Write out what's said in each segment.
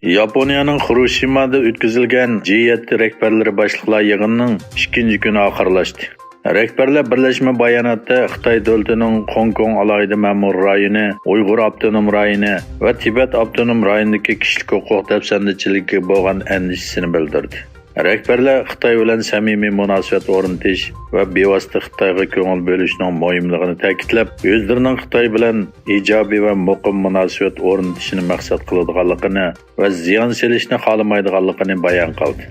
Yaponiyaning Hiroshimada o'tkazilgan G7 rahbarlari boshliqlar yig'inining 2-chi kuni oxirlashdi. Rahbarlar birlashma bayonotda Xitoy davlatining Hong Kong alohida ma'mur rayoni, Uyg'ur avtonom rayoni va Tibet avtonom rayonidagi kishilik huquq dafsandichiligiga bo'lgan andishasini bildirdi. Rahbarlar Xitoy bilan samimiy munosabat o'rnatish va bevosita Xitoyga ko'ngil bo'lishning muhimligini ta'kidlab, o'zlarining Xitoy bilan ijobiy va muqim munosabat o'rnatishni maqsad qiladiganligini va ziyon solishni xohlamaydiganligini bayon qildi.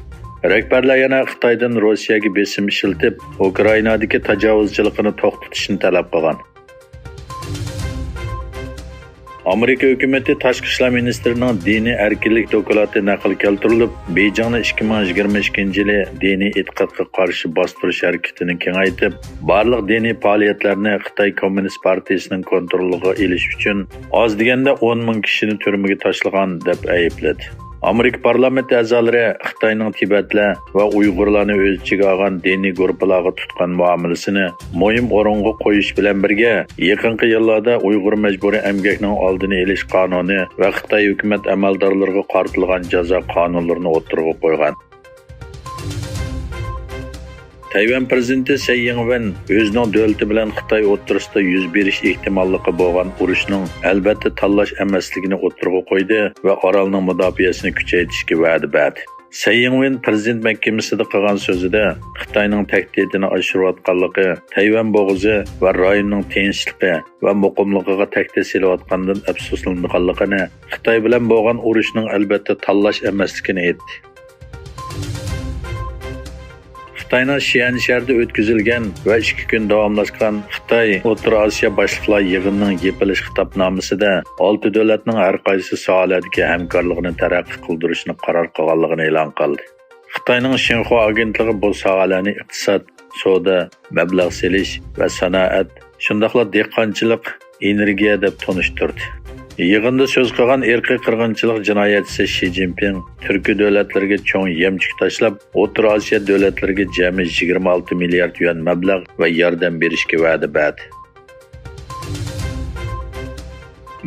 Rahbarlar yana Xitoydan Rossiyaga besim ishlatib, Ukrainadagi tajovuzchilikni to'xtatishni talab qilgan. Amerika hukumati Tashqi ishlar ministrining diniy erkinlik doklati naql keltirilib, Beyjingni 2022-yili diniy e'tiqodga qarshi bostirish harakatini kengaytib, barliq diniy faoliyatlarni Xitoy Kommunist partiyasining kontroliga olish uchun oz deganda 10 ming kishini turmaga tashlagan deb aybladi. Amerika parlamenti a'zolari Xitoyning Tibetlar va Uyg'urlarni o'z ichiga olgan diniy guruhlarga tutgan muomalasini muhim o'ringa qo'yish bilan birga, yaqinqi yillarda Uyg'ur majburiy emgakning oldini olish qonuni va Xitoy hukumat amaldorlariga qaratilgan jazo qonunlarini o'tirg'a qo'ygan. Tayvan prezidenti Tsai Ing-wen o'zining davlati bilan Xitoy o'rtasida yuz berish ehtimolligi bo'lgan urushning albatta tanlash emasligini o'tirg'a qo'ydi va orolning mudofaasini kuchaytirishga va'da berdi. Tsai Ing-wen prezident mahkamasida qilgan so'zida Xitoyning tahdidini oshirayotganligi, Tayvan bo'g'ozi va rayonning tinchligi va muqimligiga tahdid solayotgandan afsuslanganligini, Xitoy bilan bo'lgan urushning albatta tanlash emasligini aytdi. Xitoyning Xi'an shahrida o'tkazilgan va 2 kun davomlashgan Xitoy O'rta Osiyo boshliqlar yig'inining yepilish xitobnomasida 6 davlatning har qaysi sohalardagi hamkorligini taraqqiy qildirishni qaror qilganligini e'lon qildi. Xitoyning Xinhua agentligi bu sohalarni iqtisod, savdo, mablag' selish va sanoat, shundaqla dehqonchilik, energiya deb tanishtirdi. Yig'inda so'z qilgan irqiy qirg'inchilik jinoyatchisi Shi Jinping Turkiy davlatlarga cho'ng yemchik tashlab, O'rta Osiyo davlatlariga jami 26 milliard yuan mablag' va yordam berishga va'da berdi.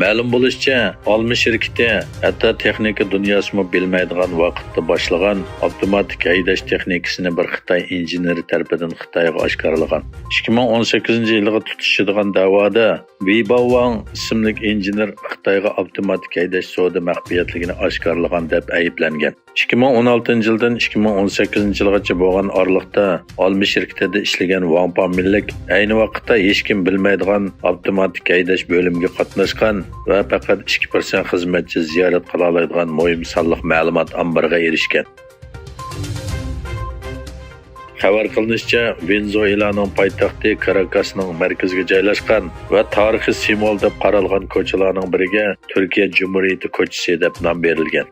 Ma'lum bo'lishicha, olma shirkati hatto texnika dunyosini bilmaydigan vaqtda boshlagan avtomatik haydash texnikasini bir Xitoy injeneri tomonidan Xitoyga oshkorlagan. 2018-yilga tutishadigan da'voda Wei Baowang ismli injener Xitoyga avtomatik haydash savdo maxfiyatligini oshkorlagan deb ayblangan. 2016-yildan 2018-yilgacha bo'lgan oraliqda olma shirkatida ishlagan Wang Pamillik ayni vaqtda hech kim bilmaydigan avtomatik haydash bo'limiga qatnashgan va faqat 2% xizmatchi ziyorat qila oladigan muhim sonliq ma'lumot omboriga erishgan. Xabar qilinishicha, Venezuelaning poytaxti Caracasning markaziga joylashgan va tarixiy simvol deb qaralgan ko'chalarning biriga Turkiya Cumhuriyati ko'chasi deb nom berilgan.